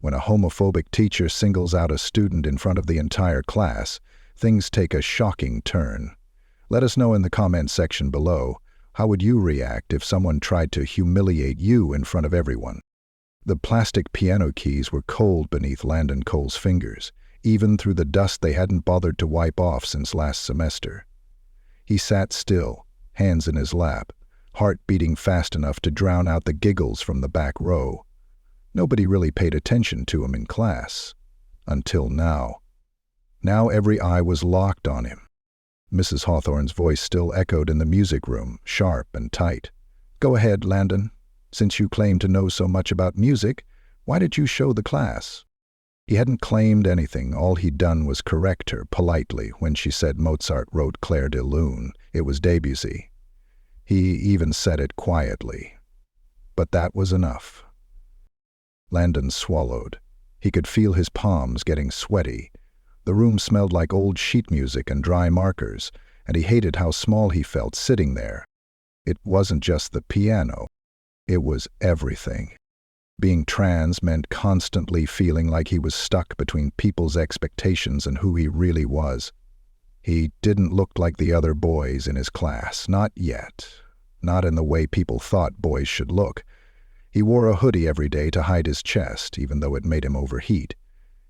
When a homophobic teacher singles out a student in front of the entire class, things take a shocking turn. Let us know in the comments section below, how would you react if someone tried to humiliate you in front of everyone? The plastic piano keys were cold beneath Landon Cole's fingers, even through the dust they hadn't bothered to wipe off since last semester. He sat still, hands in his lap, heart beating fast enough to drown out the giggles from the back row. Nobody really paid attention to him in class. Until now. Now every eye was locked on him. Mrs. Hawthorne's voice still echoed in the music room, sharp and tight. "Go ahead, Landon. Since you claim to know so much about music, why did you show the class?" He hadn't claimed anything. All he'd done was correct her politely when she said Mozart wrote Clair de Lune. It was Debussy. He even said it quietly. But that was enough. Landon swallowed. He could feel his palms getting sweaty. The room smelled like old sheet music and dry markers, and he hated how small he felt sitting there. It wasn't just the piano. It was everything. Being trans meant constantly feeling like he was stuck between people's expectations and who he really was. He didn't look like the other boys in his class, not yet. Not in the way people thought boys should look. He wore a hoodie every day to hide his chest, even though it made him overheat.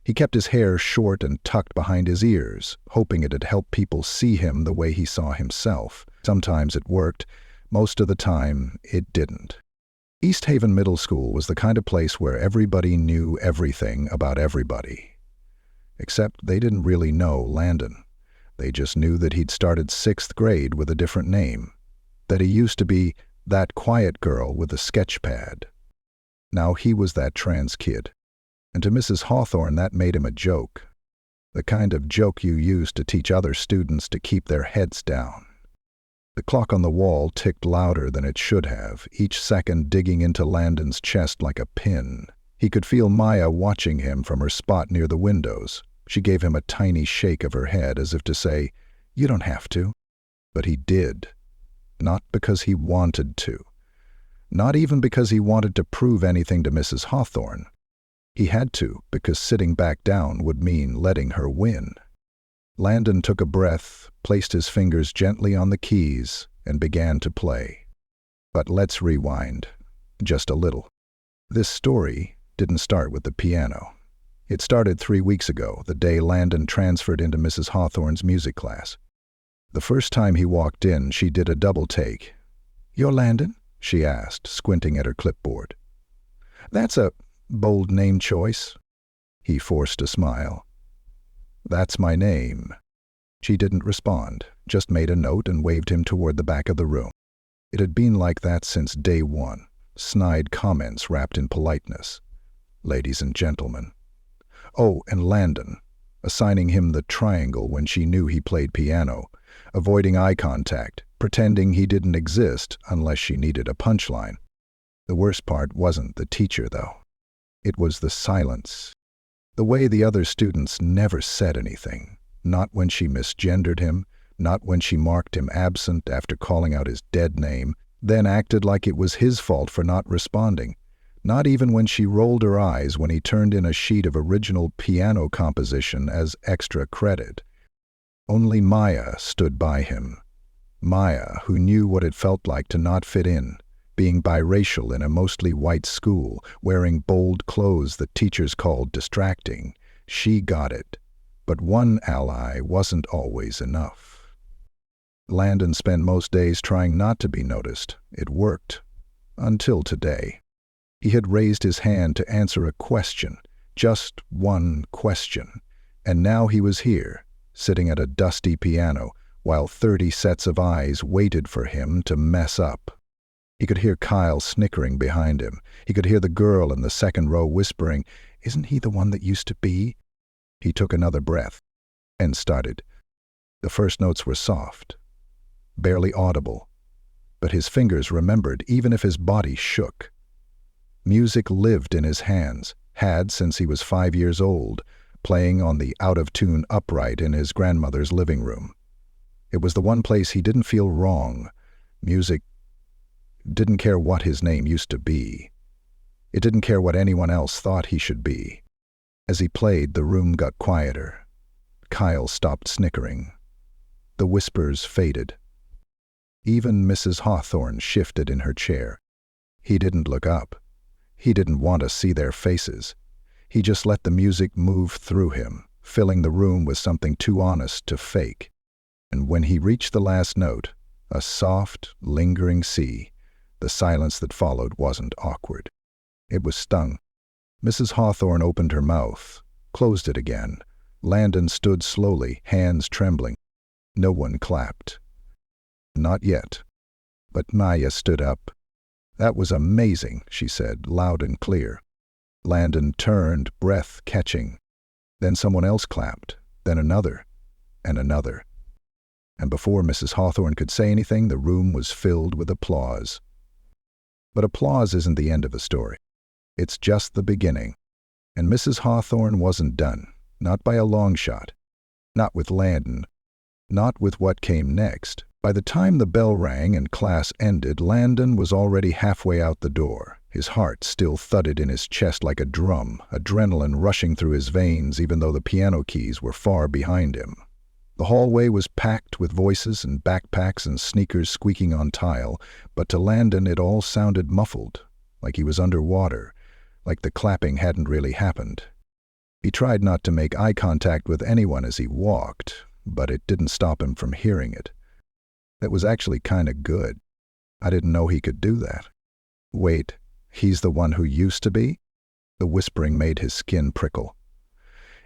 He kept his hair short and tucked behind his ears, hoping it'd help people see him the way he saw himself. Sometimes it worked. Most of the time, it didn't. East Haven Middle School was the kind of place where everybody knew everything about everybody. Except they didn't really know Landon. They just knew that he'd started 6th grade with a different name, that he used to be that quiet girl with a sketch pad. Now he was that trans kid. And to Mrs. Hawthorne, that made him a joke. The kind of joke you use to teach other students to keep their heads down. The clock on the wall ticked louder than it should have, each second digging into Landon's chest like a pin. He could feel Maya watching him from her spot near the windows. She gave him a tiny shake of her head as if to say, "You don't have to." But he did. Not because he wanted to. Not even because he wanted to prove anything to Mrs. Hawthorne. He had to, because sitting back down would mean letting her win. Landon took a breath, placed his fingers gently on the keys, and began to play. But let's rewind, just a little. This story didn't start with the piano. It started 3 weeks ago, the day Landon transferred into Mrs. Hawthorne's music class. The first time he walked in, she did a double take. "You're Landon?" she asked, squinting at her clipboard. "That's a bold name choice." He forced a smile. "That's my name." She didn't respond, just made a note and waved him toward the back of the room. It had been like that since day one, snide comments wrapped in politeness. "Ladies and gentlemen." Oh, and Landon, assigning him the triangle when she knew he played piano, avoiding eye contact, pretending he didn't exist unless she needed a punchline. The worst part wasn't the teacher, though. It was the silence. The way the other students never said anything, not when she misgendered him, not when she marked him absent after calling out his dead name, then acted like it was his fault for not responding, not even when she rolled her eyes when he turned in a sheet of original piano composition as extra credit. Only Maya stood by him. Maya, who knew what it felt like to not fit in, being biracial in a mostly white school, wearing bold clothes that teachers called distracting. She got it. But one ally wasn't always enough. Landon spent most days trying not to be noticed. It worked. Until today. He had raised his hand to answer a question, just one question. And now he was here, sitting at a dusty piano, while 30 sets of eyes waited for him to mess up. He could hear Kyle snickering behind him. He could hear the girl in the second row whispering, "Isn't he the one that used to be?" He took another breath and started. The first notes were soft, barely audible, but his fingers remembered even if his body shook. Music lived in his hands, had since he was 5 years old, playing on the out-of-tune upright in his grandmother's living room. It was the one place he didn't feel wrong. Music didn't care what his name used to be. It didn't care what anyone else thought he should be. As he played, the room got quieter. Kyle stopped snickering. The whispers faded. Even Mrs. Hawthorne shifted in her chair. He didn't look up. He didn't want to see their faces. He just let the music move through him, filling the room with something too honest to fake. And when he reached the last note, a soft, lingering C, the silence that followed wasn't awkward. It was stung. Mrs. Hawthorne opened her mouth, closed it again. Landon stood slowly, hands trembling. No one clapped. Not yet. But Maya stood up. "That was amazing," she said, loud and clear. Landon turned, breath catching. Then someone else clapped, then another, and another. And before Mrs. Hawthorne could say anything, the room was filled with applause. But applause isn't the end of the story. It's just the beginning. And Mrs. Hawthorne wasn't done, not by a long shot. Not with Landon. Not with what came next. By the time the bell rang and class ended, Landon was already halfway out the door. His heart still thudded in his chest like a drum, adrenaline rushing through his veins even though the piano keys were far behind him. The hallway was packed with voices and backpacks and sneakers squeaking on tile, but to Landon it all sounded muffled, like he was underwater, like the clapping hadn't really happened. He tried not to make eye contact with anyone as he walked, but it didn't stop him from hearing it. That was actually kinda good. I didn't know he could do that. Wait, he's the one who used to be? The whispering made his skin prickle.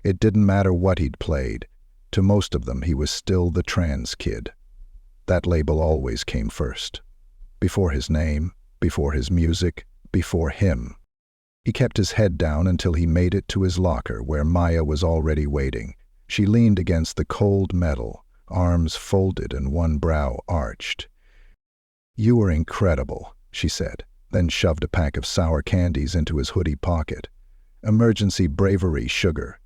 It didn't matter what he'd played. To most of them, he was still the trans kid. That label always came first. Before his name, before his music, before him. He kept his head down until he made it to his locker, where Maya was already waiting. She leaned against the cold metal, arms folded and one brow arched. "You were incredible," she said, then shoved a pack of sour candies into his hoodie pocket. "Emergency bravery sugar."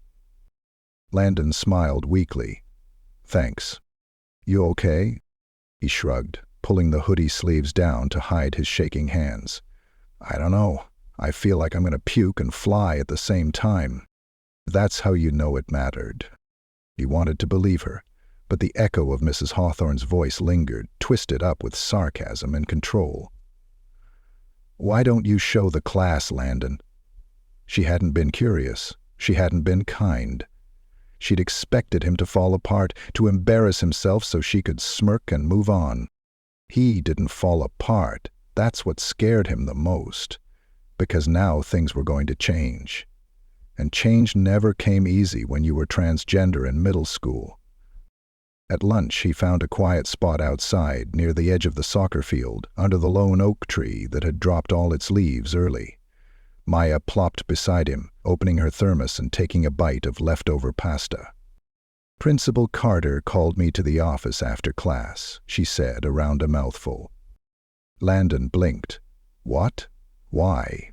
Landon smiled weakly. "Thanks. You okay?" He shrugged, pulling the hoodie sleeves down to hide his shaking hands. "I don't know. I feel like I'm gonna puke and fly at the same time." "That's how you know it mattered." He wanted to believe her, but the echo of Mrs. Hawthorne's voice lingered, twisted up with sarcasm and control. "Why don't you show the class, Landon?" She hadn't been curious. She hadn't been kind. She'd expected him to fall apart, to embarrass himself so she could smirk and move on. He didn't fall apart. That's what scared him the most. Because now things were going to change. And change never came easy when you were transgender in middle school. At lunch, he found a quiet spot outside, near the edge of the soccer field, under the lone oak tree that had dropped all its leaves early. Maya plopped beside him, opening her thermos and taking a bite of leftover pasta. "Principal Carter called me to the office after class," she said around a mouthful. Landon blinked. "What? Why?"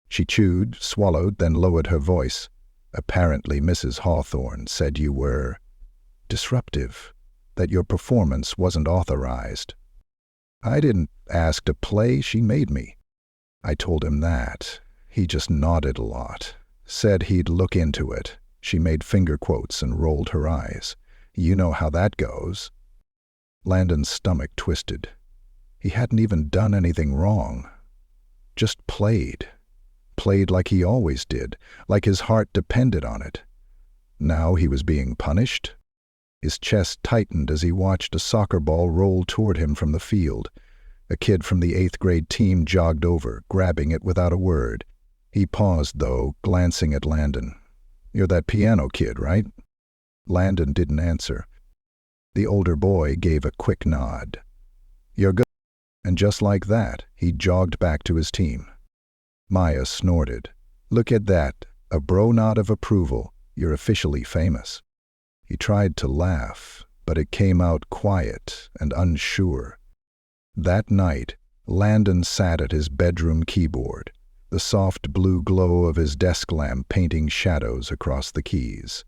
She chewed, swallowed, then lowered her voice. "Apparently Mrs. Hawthorne said you were disruptive, that your performance wasn't authorized." "I didn't ask to play, she made me." I told him that. He just nodded a lot. Said he'd look into it. She made finger quotes and rolled her eyes. "You know how that goes." Landon's stomach twisted. He hadn't even done anything wrong. Just played. Played like he always did, like his heart depended on it. Now he was being punished? His chest tightened as he watched a soccer ball roll toward him from the field. A kid from the 8th grade team jogged over, grabbing it without a word. He paused, though, glancing at Landon. "You're that piano kid, right?" Landon didn't answer. The older boy gave a quick nod. "You're good." And just like that, he jogged back to his team. Maya snorted. "Look at that, a bro nod of approval. You're officially famous." He tried to laugh, but it came out quiet and unsure. That night, Landon sat at his bedroom keyboard, the soft blue glow of his desk lamp painting shadows across the keys.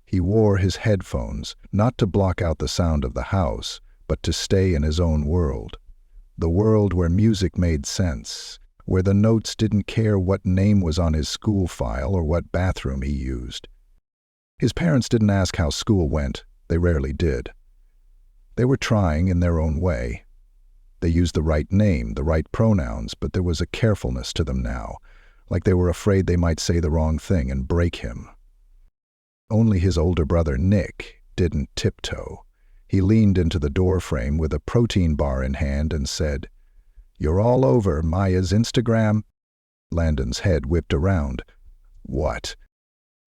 He wore his headphones, not to block out the sound of the house, but to stay in his own world. The world where music made sense, where the notes didn't care what name was on his school file or what bathroom he used. His parents didn't ask how school went. They rarely did. They were trying in their own way. They used the right name, the right pronouns, but there was a carefulness to them now, like they were afraid they might say the wrong thing and break him. Only his older brother, Nick, didn't tiptoe. He leaned into the doorframe with a protein bar in hand and said, "You're all over Maya's Instagram." Landon's head whipped around. "What?"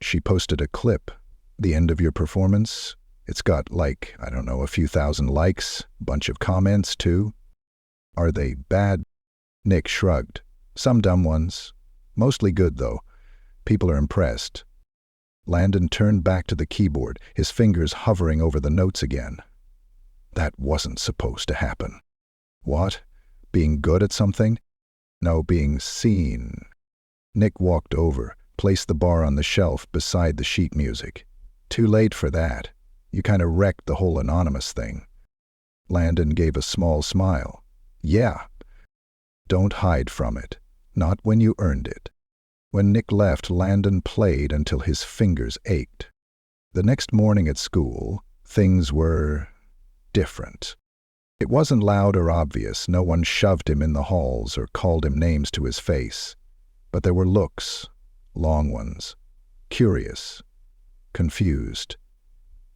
"She posted a clip. The end of your performance. It's got, like, I don't know, a few thousand likes, bunch of comments, too." "Are they bad?" Nick shrugged. "Some dumb ones. Mostly good, though. People are impressed." Landon turned back to the keyboard, his fingers hovering over the notes again. That wasn't supposed to happen. What? Being good at something? No, being seen. Nick walked over, placed the bar on the shelf beside the sheet music. "Too late for that. You kind of wrecked the whole anonymous thing." Landon gave a small smile. "Yeah. Don't hide from it. Not when you earned it." When Nick left, Landon played until his fingers ached. The next morning at school, things were different. It wasn't loud or obvious. No one shoved him in the halls or called him names to his face. But there were looks, long ones, curious, confused,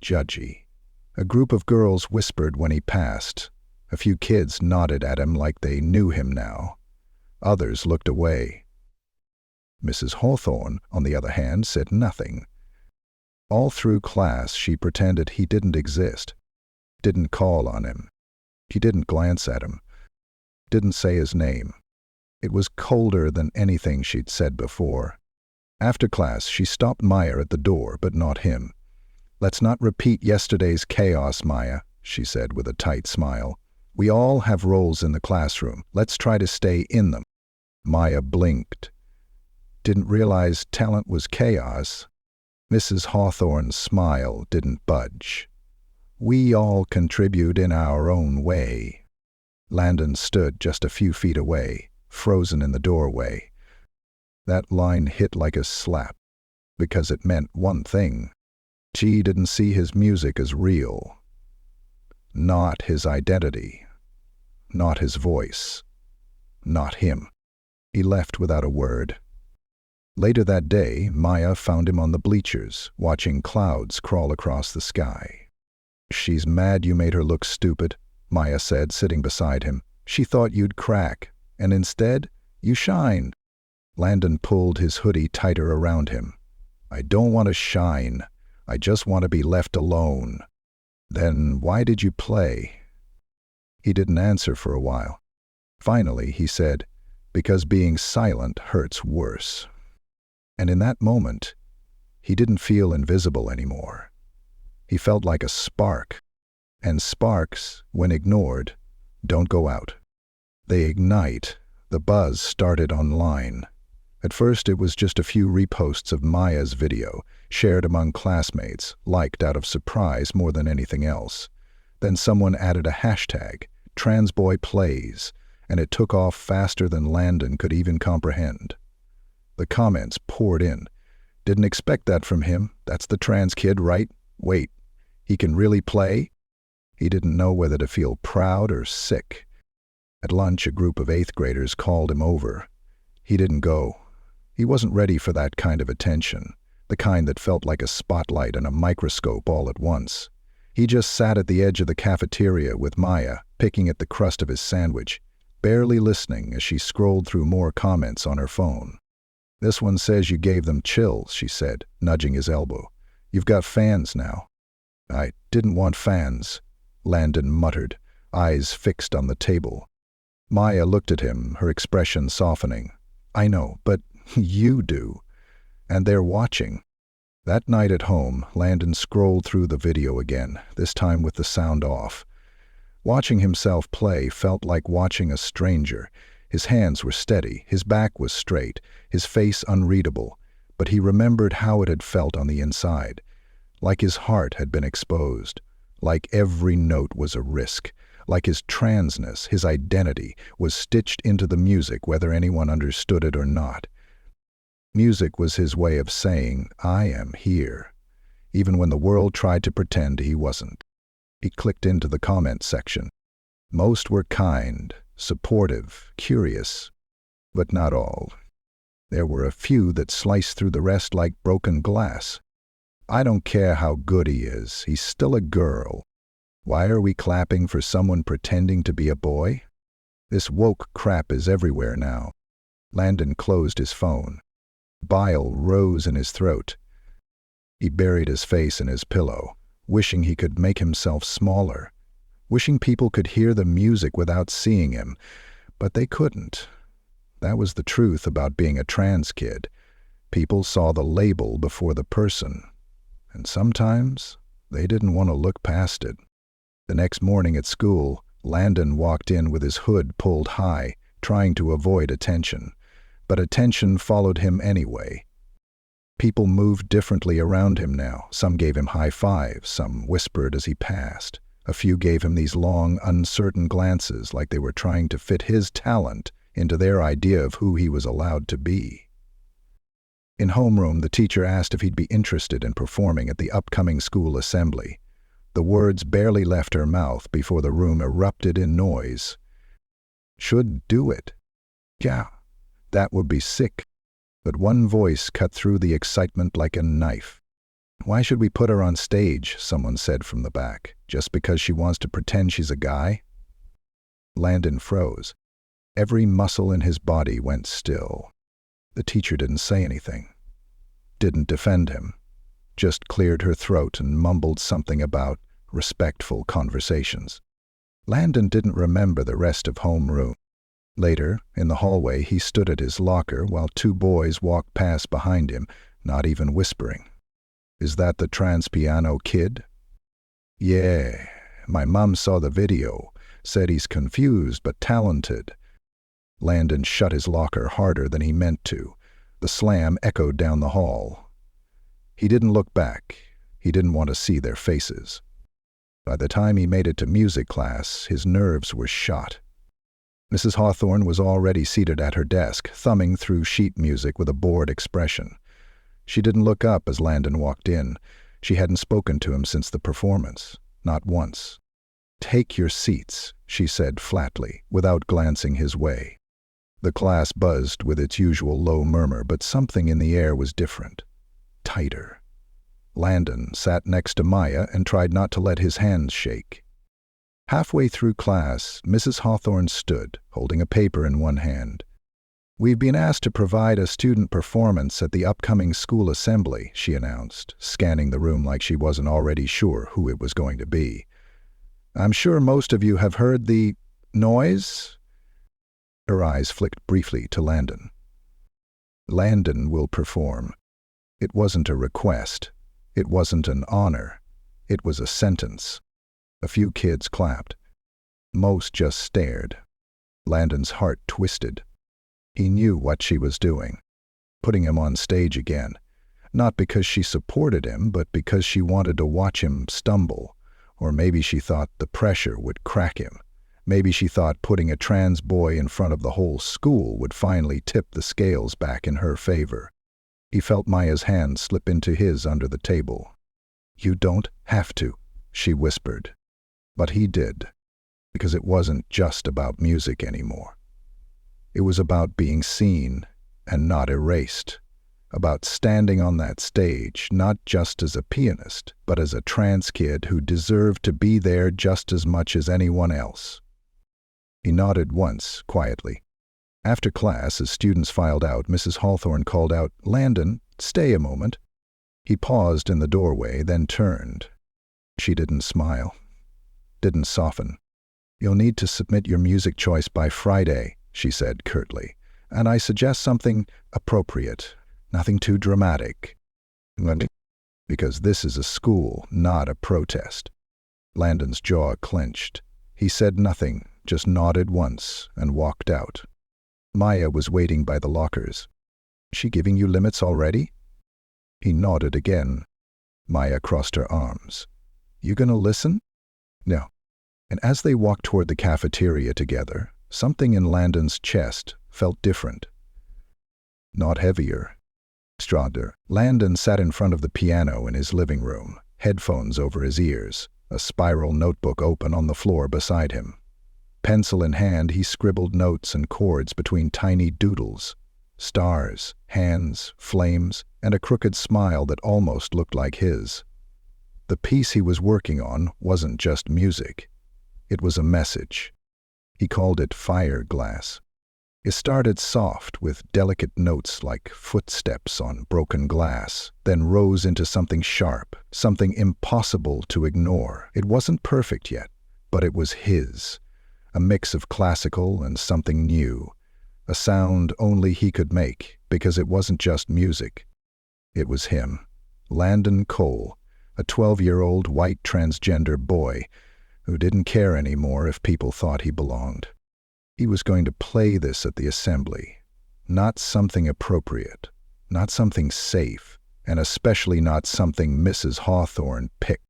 judgy. A group of girls whispered when he passed. A few kids nodded at him like they knew him now. Others looked away. Mrs. Hawthorne, on the other hand, said nothing. All through class, she pretended he didn't exist, didn't call on him. She didn't glance at him, didn't say his name. It was colder than anything she'd said before. After class, she stopped Maya at the door, but not him. "Let's not repeat yesterday's chaos, Maya," she said with a tight smile. "We all have roles in the classroom. Let's try to stay in them." Maya blinked. Didn't realize talent was chaos. Mrs. Hawthorne's smile didn't budge. "We all contribute in our own way." Landon stood just a few feet away, frozen in the doorway. That line hit like a slap, because it meant one thing. She didn't see his music as real. Not his identity. Not his voice. Not him. He left without a word. Later that day, Maya found him on the bleachers, watching clouds crawl across the sky. "She's mad you made her look stupid," Maya said, sitting beside him. "She thought you'd crack, and instead, you shined." Landon pulled his hoodie tighter around him. "I don't want to shine. I just want to be left alone." "Then why did you play?" He didn't answer for a while. Finally, he said, "Because being silent hurts worse." And in that moment, he didn't feel invisible anymore. He felt like a spark. And sparks, when ignored, don't go out. They ignite. The buzz started online. At first, it was just a few reposts of Maya's video, shared among classmates, liked out of surprise more than anything else. Then someone added a hashtag, #transboyplays, and it took off faster than Landon could even comprehend. The comments poured in. "Didn't expect that from him. That's the trans kid, right? Wait, he can really play?" He didn't know whether to feel proud or sick. At lunch, a group of 8th graders called him over. He didn't go. He wasn't ready for that kind of attention, the kind that felt like a spotlight and a microscope all at once. He just sat at the edge of the cafeteria with Maya, picking at the crust of his sandwich, barely listening as she scrolled through more comments on her phone. "This one says you gave them chills," she said, nudging his elbow. "You've got fans now." "I didn't want fans," Landon muttered, eyes fixed on the table. Maya looked at him, her expression softening. "I know, but you do. And they're watching." That night at home, Landon scrolled through the video again, this time with the sound off. Watching himself play felt like watching a stranger. His hands were steady, his back was straight, his face unreadable, but he remembered how it had felt on the inside, like his heart had been exposed, like every note was a risk, like his transness, his identity, was stitched into the music whether anyone understood it or not. Music was his way of saying, "I am here," even when the world tried to pretend he wasn't. He clicked into the comment section. Most were kind, supportive, curious, but not all. There were a few that sliced through the rest like broken glass. "I don't care how good he is, he's still a girl. Why are we clapping for someone pretending to be a boy? This woke crap is everywhere now." Landon closed his phone. Bile rose in his throat. He buried his face in his pillow, wishing he could make himself smaller, wishing people could hear the music without seeing him, but they couldn't. That was the truth about being a trans kid. People saw the label before the person, and sometimes they didn't want to look past it. The next morning at school, Landon walked in with his hood pulled high, trying to avoid attention. But attention followed him anyway. People moved differently around him now. Some gave him high fives, some whispered as he passed. A few gave him these long, uncertain glances like they were trying to fit his talent into their idea of who he was allowed to be. In homeroom, the teacher asked if he'd be interested in performing at the upcoming school assembly. The words barely left her mouth before the room erupted in noise. "Should do it. Yeah. That would be sick." But one voice cut through the excitement like a knife. "Why should we put her on stage?" someone said from the back. "Just because she wants to pretend she's a guy?" Landon froze. Every muscle in his body went still. The teacher didn't say anything, didn't defend him, just cleared her throat and mumbled something about respectful conversations. Landon didn't remember the rest of homeroom. Later, in the hallway, he stood at his locker while two boys walked past behind him, not even whispering. "Is that the trans piano kid?" "Yeah, my mom saw the video, said he's confused but talented." Landon shut his locker harder than he meant to. The slam echoed down the hall. He didn't look back. He didn't want to see their faces. By the time he made it to music class, his nerves were shot. Mrs. Hawthorne was already seated at her desk, thumbing through sheet music with a bored expression. She didn't look up as Landon walked in. She hadn't spoken to him since the performance, not once. "Take your seats," she said flatly, without glancing his way. The class buzzed with its usual low murmur, but something in the air was different, tighter. Landon sat next to Maya and tried not to let his hands shake. Halfway through class, Mrs. Hawthorne stood, holding a paper in one hand. "We've been asked to provide a student performance at the upcoming school assembly," she announced, scanning the room like she wasn't already sure who it was going to be. "I'm sure most of you have heard the noise?" Her eyes flicked briefly to Landon. "Landon will perform." It wasn't a request. It wasn't an honor. It was a sentence. A few kids clapped. Most just stared. Landon's heart twisted. He knew what she was doing, putting him on stage again, not because she supported him, but because she wanted to watch him stumble. Or maybe she thought the pressure would crack him. Maybe she thought putting a trans boy in front of the whole school would finally tip the scales back in her favor. He felt Maya's hand slip into his under the table. "You don't have to," she whispered. But he did, because it wasn't just about music anymore. It was about being seen and not erased, about standing on that stage not just as a pianist, but as a trans kid who deserved to be there just as much as anyone else. He nodded once, quietly. After class, as students filed out, Mrs. Hawthorne called out, "Landon, stay a moment." He paused in the doorway, then turned. She didn't smile, didn't soften. "You'll need to submit your music choice by Friday," she said curtly, "and I suggest something appropriate, nothing too dramatic. Because this is a school, not a protest." Landon's jaw clenched. He said nothing, just nodded once and walked out. Maya was waiting by the lockers. "She giving you limits already?" He nodded again. Maya crossed her arms. "You gonna listen?" "No." And as they walked toward the cafeteria together, something in Landon's chest felt different. Not heavier. Stronger. Landon sat in front of the piano in his living room, headphones over his ears, a spiral notebook open on the floor beside him. Pencil in hand, he scribbled notes and chords between tiny doodles. Stars, hands, flames, and a crooked smile that almost looked like his. The piece he was working on wasn't just music. It was a message. He called it Fire Glass. It started soft with delicate notes like footsteps on broken glass, then rose into something sharp, something impossible to ignore. It wasn't perfect yet, but it was his. A mix of classical and something new. A sound only he could make, because it wasn't just music. It was him, Landon Cole, a 12-year-old white transgender boy who didn't care anymore if people thought he belonged. He was going to play this at the assembly. Not something appropriate, not something safe, and especially not something Mrs. Hawthorne picked.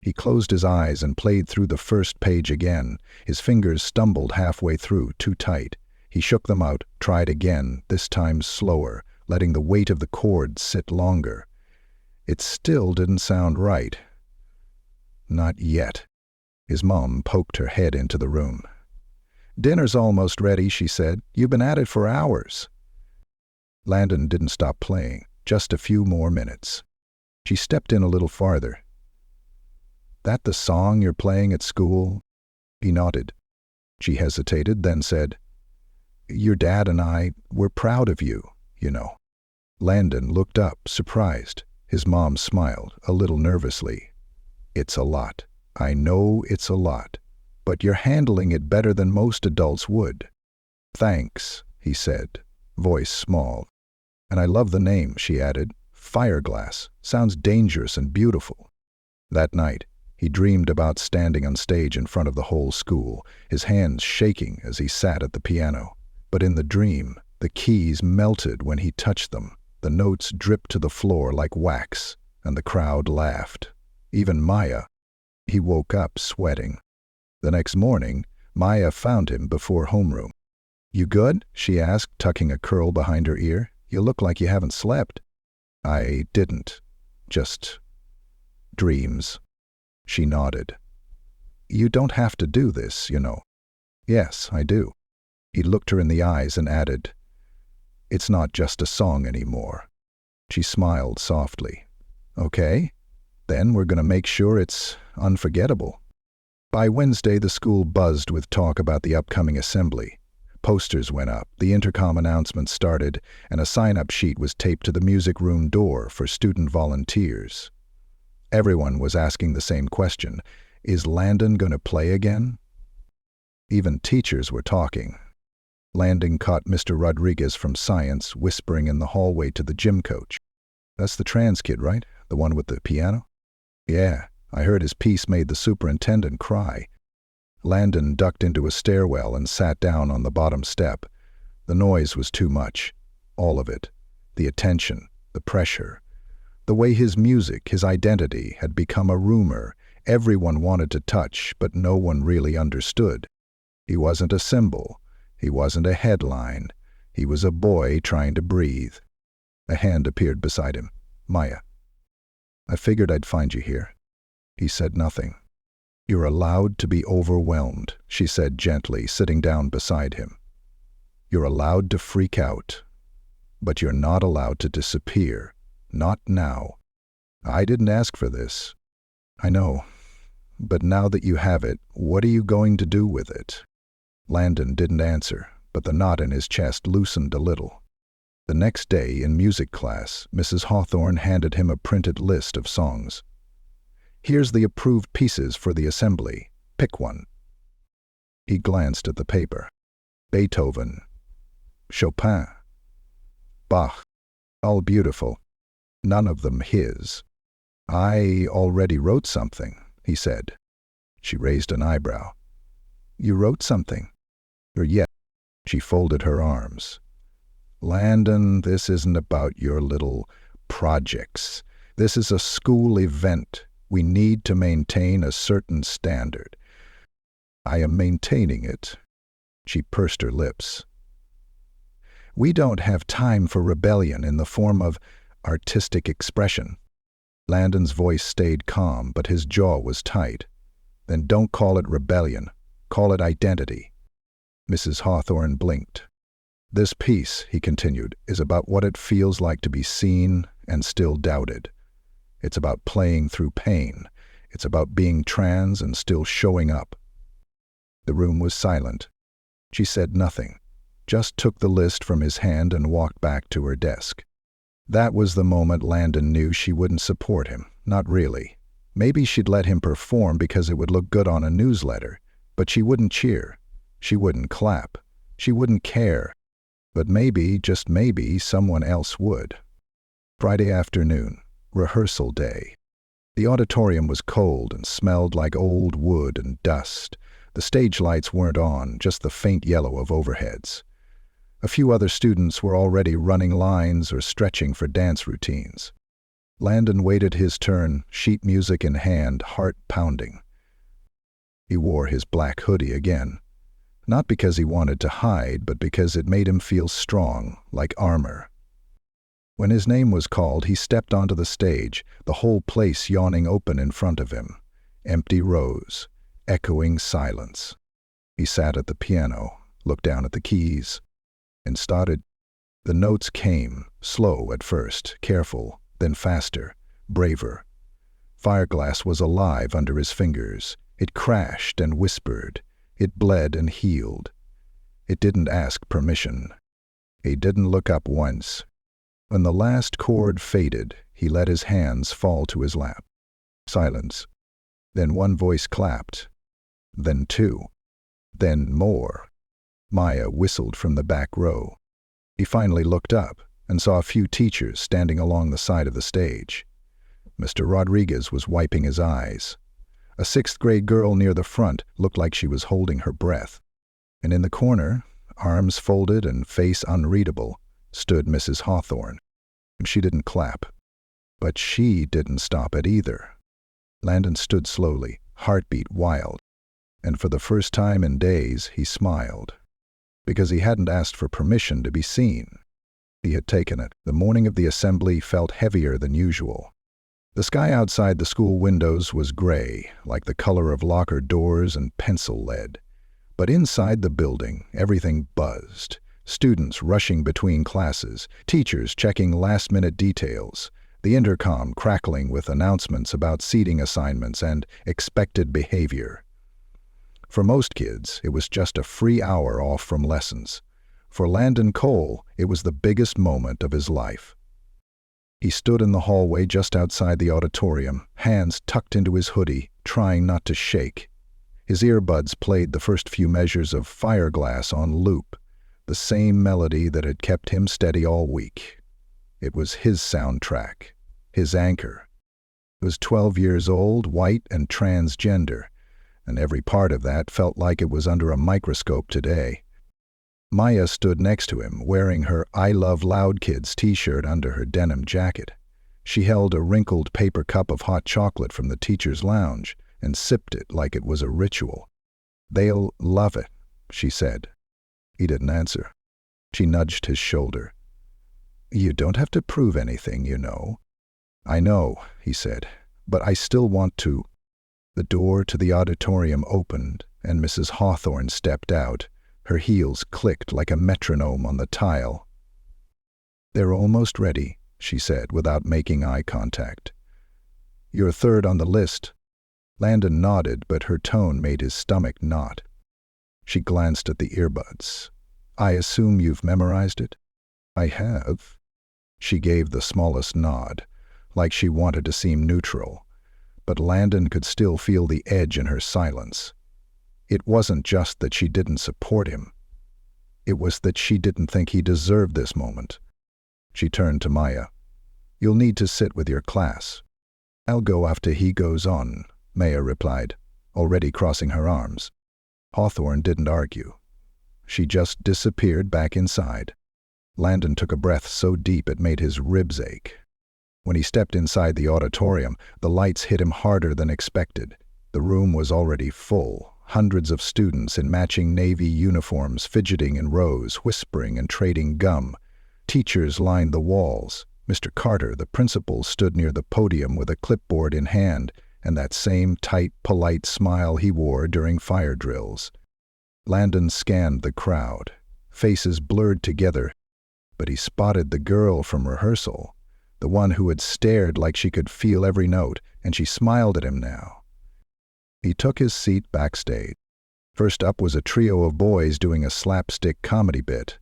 He closed his eyes and played through the first page again. His fingers stumbled halfway through, too tight. He shook them out, tried again, this time slower, letting the weight of the chords sit longer. It still didn't sound right. Not yet. His mom poked her head into the room. "Dinner's almost ready," she said. "You've been at it for hours." Landon didn't stop playing, just a few more minutes. She stepped in a little farther. "That the song you're playing at school?" He nodded. She hesitated, then said, "Your dad and we're proud of you, you know." Landon looked up, surprised. His mom smiled, a little nervously. "It's a lot. I know it's a lot. But you're handling it better than most adults would." "Thanks," he said, voice small. "And I love the name," she added. "Fireglass. Sounds dangerous and beautiful." That night, he dreamed about standing on stage in front of the whole school, his hands shaking as he sat at the piano. But in the dream, the keys melted when he touched them. The notes dripped to the floor like wax, and the crowd laughed. Even Maya. He woke up sweating. The next morning, Maya found him before homeroom. "You good?" she asked, tucking a curl behind her ear. "You look like you haven't slept." "I didn't. Just dreams." She nodded. "You don't have to do this, you know." "Yes, I do." He looked her in the eyes and added, "It's not just a song anymore." She smiled softly. "Okay, then we're going to make sure it's unforgettable." By Wednesday, the school buzzed with talk about the upcoming assembly. Posters went up, the intercom announcement started, and a sign-up sheet was taped to the music room door for student volunteers. Everyone was asking the same question: is Landon going to play again? Even teachers were talking. Landon caught Mr. Rodriguez from science whispering in the hallway to the gym coach. "That's the trans kid, right? The one with the piano?" "Yeah. I heard his piece made the superintendent cry." Landon ducked into a stairwell and sat down on the bottom step. The noise was too much. All of it. The attention, the pressure. The way his music, his identity, had become a rumor everyone wanted to touch, but no one really understood. He wasn't a symbol. He wasn't a headline. He was a boy trying to breathe. A hand appeared beside him. "Maya." "I figured I'd find you here." He said nothing. "You're allowed to be overwhelmed," she said gently, sitting down beside him. "You're allowed to freak out. But you're not allowed to disappear. Not now. I didn't ask for this." "I know. But now that you have it, what are you going to do with it?" Landon didn't answer, but the knot in his chest loosened a little. The next day, in music class, Mrs. Hawthorne handed him a printed list of songs. "Here's the approved pieces for the assembly. Pick one." He glanced at the paper. Beethoven, Chopin, Bach, all beautiful. None of them his. "I already wrote something," he said. She raised an eyebrow. "You wrote something?" "Yes." She folded her arms. "Landon, this isn't about your little projects. This is a school event. We need to maintain a certain standard." I am maintaining it. She pursed her lips. We don't have time for rebellion in the form of artistic expression. Landon's voice stayed calm, but his jaw was tight. Then don't call it rebellion. Call it identity. Mrs. Hawthorne blinked. This piece, he continued, is about what it feels like to be seen and still doubted. It's about playing through pain. It's about being trans and still showing up. The room was silent. She said nothing, just took the list from his hand and walked back to her desk. That was the moment Landon knew she wouldn't support him. Not really. Maybe she'd let him perform because it would look good on a newsletter, but she wouldn't cheer. She wouldn't clap. She wouldn't care. But maybe, just maybe, someone else would. Friday afternoon, rehearsal day. The auditorium was cold and smelled like old wood and dust. The stage lights weren't on, just the faint yellow of overheads. A few other students were already running lines or stretching for dance routines. Landon waited his turn, sheet music in hand, heart pounding. He wore his black hoodie again. Not because he wanted to hide, but because it made him feel strong, like armor. When his name was called, he stepped onto the stage, the whole place yawning open in front of him. Empty rows, echoing silence. He sat at the piano, looked down at the keys, and started. The notes came, slow at first, careful, then faster, braver. Fireglass was alive under his fingers. It crashed and whispered. It bled and healed. It didn't ask permission. He didn't look up once. When the last chord faded, he let his hands fall to his lap. Silence. Then one voice clapped. Then two. Then more. Maya whistled from the back row. He finally looked up and saw a few teachers standing along the side of the stage. Mr. Rodriguez was wiping his eyes. A sixth-grade girl near the front looked like she was holding her breath. And in the corner, arms folded and face unreadable, stood Mrs. Hawthorne. She didn't clap. But she didn't stop it either. Landon stood slowly, heartbeat wild. And for the first time in days, he smiled. Because he hadn't asked for permission to be seen. He had taken it. The morning of the assembly felt heavier than usual. The sky outside the school windows was gray, like the color of locker doors and pencil lead. But inside the building, everything buzzed. Students rushing between classes, teachers checking last-minute details, the intercom crackling with announcements about seating assignments and expected behavior. For most kids, it was just a free hour off from lessons. For Landon Cole, it was the biggest moment of his life. He stood in the hallway just outside the auditorium, hands tucked into his hoodie, trying not to shake. His earbuds played the first few measures of Fireglass on loop, the same melody that had kept him steady all week. It was his soundtrack, his anchor. He was 12 years old, white and transgender, and every part of that felt like it was under a microscope today. Maya stood next to him, wearing her I Love Loud Kids t-shirt under her denim jacket. She held a wrinkled paper cup of hot chocolate from the teacher's lounge and sipped it like it was a ritual. "They'll love it," she said. He didn't answer. She nudged his shoulder. "You don't have to prove anything, you know." "I know," he said, "but I still want to." The door to the auditorium opened, and Mrs. Hawthorne stepped out. Her heels clicked like a metronome on the tile. "They're almost ready," she said, without making eye contact. "You're third on the list." Landon nodded, but her tone made his stomach knot. She glanced at the earbuds. "I assume you've memorized it?" "I have." She gave the smallest nod, like she wanted to seem neutral. But Landon could still feel the edge in her silence. It wasn't just that she didn't support him. It was that she didn't think he deserved this moment. She turned to Maya. "You'll need to sit with your class." "I'll go after he goes on," Maya replied, already crossing her arms. Hawthorne didn't argue. She just disappeared back inside. Landon took a breath so deep it made his ribs ache. When he stepped inside the auditorium, the lights hit him harder than expected. The room was already full, hundreds of students in matching navy uniforms fidgeting in rows, whispering and trading gum. Teachers lined the walls. Mr. Carter, the principal, stood near the podium with a clipboard in hand and that same tight, polite smile he wore during fire drills. Landon scanned the crowd. Faces blurred together, but he spotted the girl from rehearsal, the one who had stared like she could feel every note, and she smiled at him now. He took his seat backstage. First up was a trio of boys doing a slapstick comedy bit.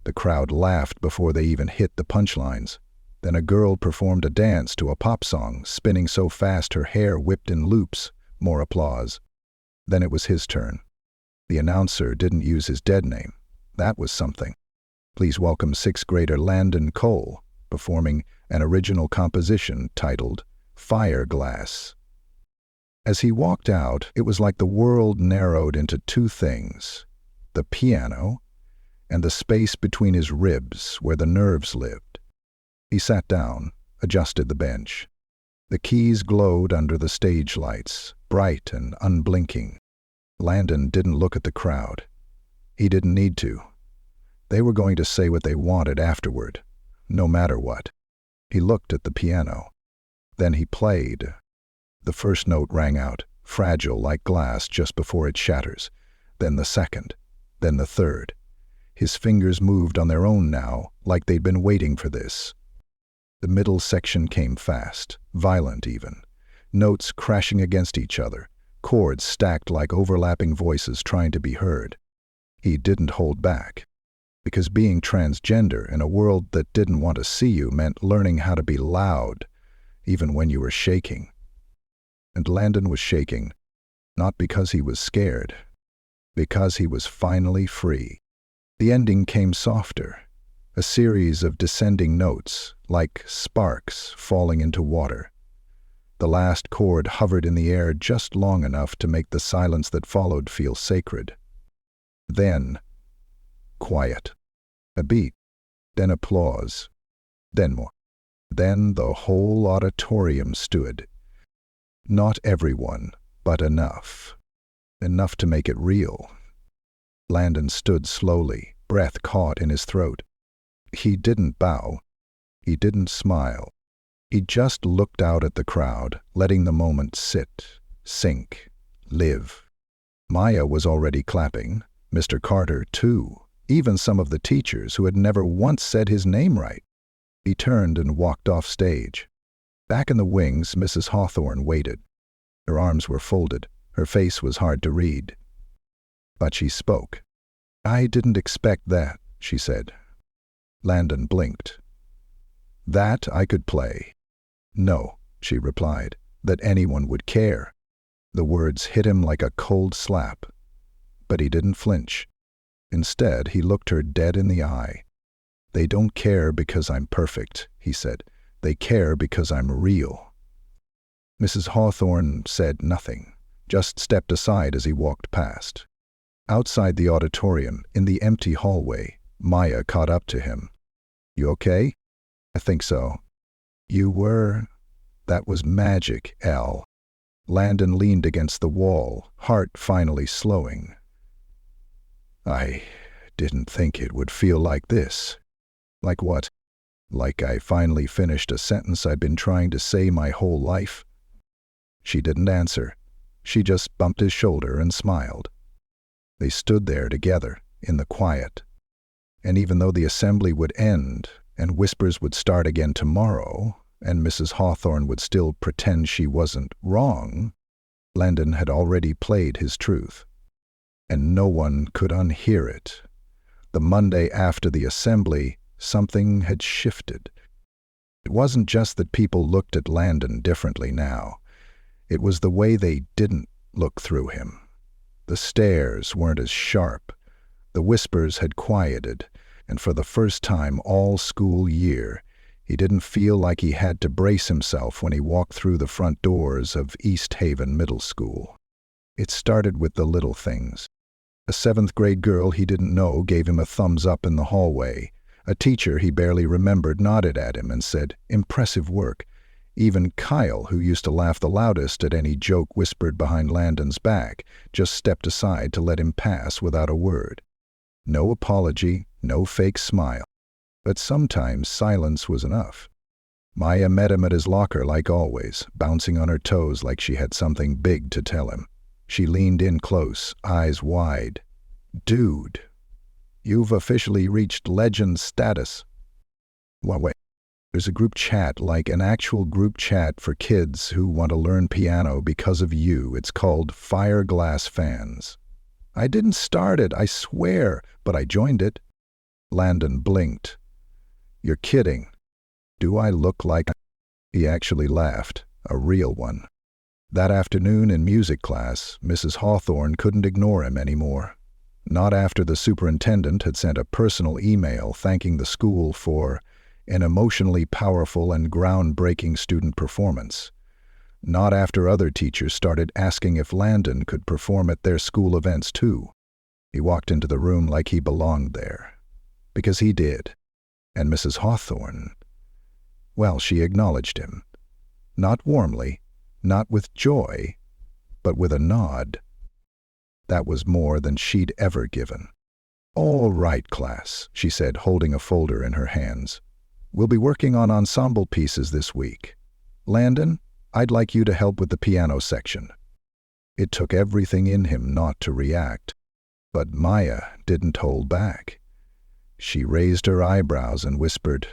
The crowd laughed before they even hit the punchlines. Then a girl performed a dance to a pop song, spinning so fast her hair whipped in loops. More applause. Then it was his turn. The announcer didn't use his dead name. That was something. Please welcome sixth grader Landon Cole, performing an original composition titled Fire Glass. As he walked out, it was like the world narrowed into two things: the piano and the space between his ribs where the nerves lived. He sat down, adjusted the bench. The keys glowed under the stage lights, bright and unblinking. Landon didn't look at the crowd. He didn't need to. They were going to say what they wanted afterward, no matter what. He looked at the piano. Then he played. The first note rang out, fragile like glass just before it shatters. Then the second. Then the third. His fingers moved on their own now, like they'd been waiting for this. The middle section came fast, violent even. Notes crashing against each other, chords stacked like overlapping voices trying to be heard. He didn't hold back. Because being transgender in a world that didn't want to see you meant learning how to be loud, even when you were shaking. And Landon was shaking, not because he was scared, because he was finally free. The ending came softer, a series of descending notes, like sparks falling into water. The last chord hovered in the air just long enough to make the silence that followed feel sacred. Then, quiet. A beat. Then applause. Then more. Then the whole auditorium stood. Not everyone, but enough. Enough to make it real. Landon stood slowly, breath caught in his throat. He didn't bow. He didn't smile. He just looked out at the crowd, letting the moment sit, sink, live. Maya was already clapping. Mr. Carter, too. Even some of the teachers who had never once said his name right. He turned and walked off stage. Back in the wings, Mrs. Hawthorne waited. Her arms were folded. Her face was hard to read. But she spoke. "I didn't expect that," she said. Landon blinked. "That I could play." "No," she replied, "that anyone would care." The words hit him like a cold slap. But he didn't flinch. Instead, he looked her dead in the eye. "They don't care because I'm perfect," he said. "They care because I'm real." Mrs. Hawthorne said nothing, just stepped aside as he walked past. Outside the auditorium, in the empty hallway, Maya caught up to him. "You okay?" "I think so." "You were..." "That was magic, Al." Landon leaned against the wall, heart finally slowing. "I didn't think it would feel like this." "Like what?" "Like I finally finished a sentence I'd been trying to say my whole life." She didn't answer. She just bumped his shoulder and smiled. They stood there together, in the quiet. And even though the assembly would end, and whispers would start again tomorrow, and Mrs. Hawthorne would still pretend she wasn't wrong, Landon had already played his truth. And no one could unhear it. The Monday after the assembly, something had shifted. It wasn't just that people looked at Landon differently now. It was the way they didn't look through him. The stares weren't as sharp. The whispers had quieted, and for the first time all school year, he didn't feel like he had to brace himself when he walked through the front doors of East Haven Middle School. It started with the little things. A seventh-grade girl he didn't know gave him a thumbs up in the hallway. A teacher he barely remembered nodded at him and said, "Impressive work," Even Kyle, who used to laugh the loudest at any joke whispered behind Landon's back, just stepped aside to let him pass without a word. No apology, no fake smile. But sometimes silence was enough. Maya met him at his locker like always, bouncing on her toes like she had something big to tell him. She leaned in close, eyes wide. "Dude, you've officially reached legend status." "What, wait? There's a group chat, like an actual group chat for kids who want to learn piano because of you. It's called Fireglass Fans." "I didn't start it, I swear, but I joined it." Landon blinked. "You're kidding. Do I look like—" He actually laughed, a real one. That afternoon in music class, Mrs. Hawthorne couldn't ignore him anymore. Not after the superintendent had sent a personal email thanking the school for an emotionally powerful and groundbreaking student performance. Not after other teachers started asking if Landon could perform at their school events too. He walked into the room like he belonged there. Because he did. And Mrs. Hawthorne, well, she acknowledged him. Not warmly, not with joy, but with a nod. That was more than she'd ever given. "All right, class," she said, holding a folder in her hands. "We'll be working on ensemble pieces this week. Landon, I'd like you to help with the piano section." It took everything in him not to react. But Maya didn't hold back. She raised her eyebrows and whispered,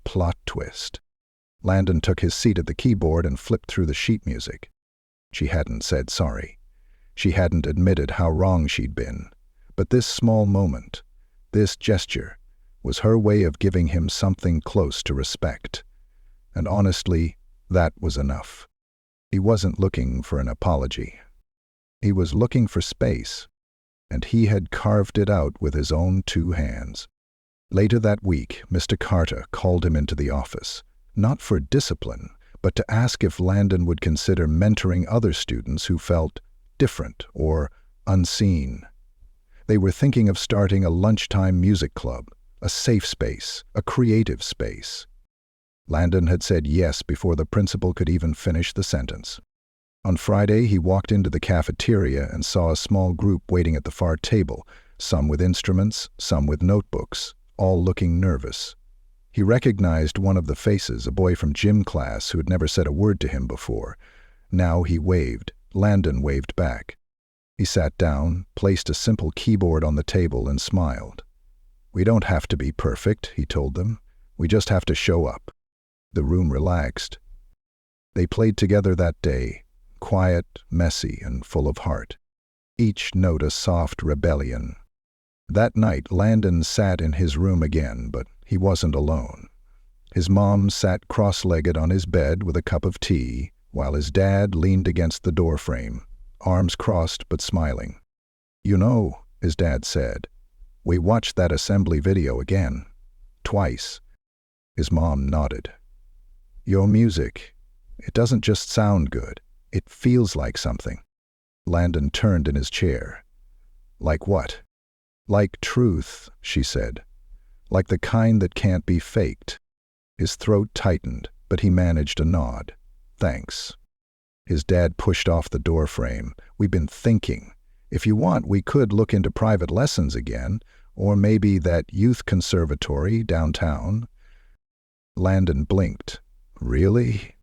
"Plot twist." Landon took his seat at the keyboard and flipped through the sheet music. She hadn't said sorry. She hadn't admitted how wrong she'd been. But this small moment, this gesture, was her way of giving him something close to respect. And honestly, that was enough. He wasn't looking for an apology. He was looking for space, and he had carved it out with his own 2 hands. Later that week, Mr. Carter called him into the office, not for discipline, but to ask if Landon would consider mentoring other students who felt different or unseen. They were thinking of starting a lunchtime music club, a safe space, a creative space. Landon had said yes before the principal could even finish the sentence. On Friday, he walked into the cafeteria and saw a small group waiting at the far table, some with instruments, some with notebooks, all looking nervous. He recognized one of the faces, a boy from gym class who had never said a word to him before. Now he waved. Landon waved back. He sat down, placed a simple keyboard on the table, and smiled. "We don't have to be perfect," he told them. "We just have to show up." The room relaxed. They played together that day, quiet, messy, and full of heart. Each note a soft rebellion. That night, Landon sat in his room again, but he wasn't alone. His mom sat cross-legged on his bed with a cup of tea, while his dad leaned against the doorframe, arms crossed but smiling. "You know," his dad said, "we watched that assembly video again. Twice." His mom nodded. "Your music, it doesn't just sound good, it feels like something." Landon turned in his chair. "Like what?" "Like truth," she said. "Like the kind that can't be faked." His throat tightened, but he managed a nod. "Thanks." His dad pushed off the doorframe. "We've been thinking. If you want, we could look into private lessons again, or maybe that youth conservatory downtown." Landon blinked. Really?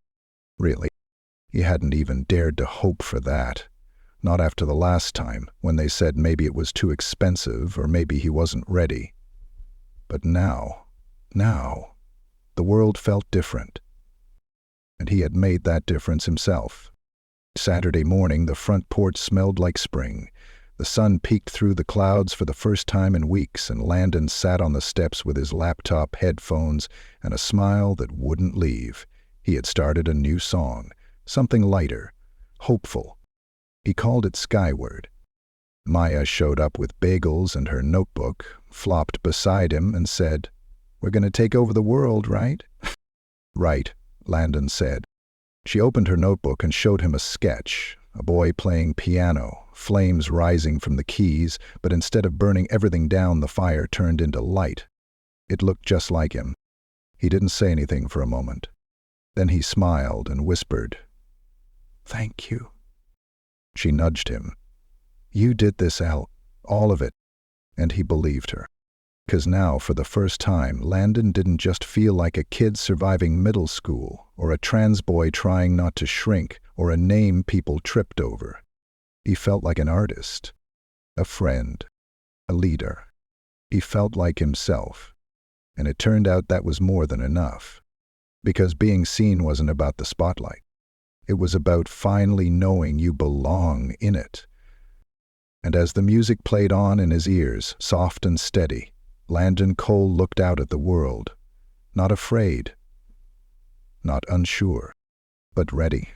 Really? He hadn't even dared to hope for that. Not after the last time, when they said maybe it was too expensive or maybe he wasn't ready. But now, the world felt different. And he had made that difference himself. Saturday morning, the front porch smelled like spring. The sun peeked through the clouds for the first time in weeks, and Landon sat on the steps with his laptop, headphones, and a smile that wouldn't leave. He had started a new song, something lighter, hopeful. He called it Skyward. Maya showed up with bagels and her notebook, flopped beside him, and said, "We're going to take over the world, right?" "Right," Landon said. She opened her notebook and showed him a sketch, a boy playing piano, flames rising from the keys, but instead of burning everything down, the fire turned into light. It looked just like him. He didn't say anything for a moment. Then he smiled and whispered, "Thank you." She nudged him. "You did this, Al. All of it." And he believed her. Because now, for the first time, Landon didn't just feel like a kid surviving middle school, or a trans boy trying not to shrink, or a name people tripped over. He felt like an artist, a friend, a leader. He felt like himself. And it turned out that was more than enough. Because being seen wasn't about the spotlight. It was about finally knowing you belong in it. And as the music played on in his ears, soft and steady, Landon Cole looked out at the world, not afraid, not unsure, but ready.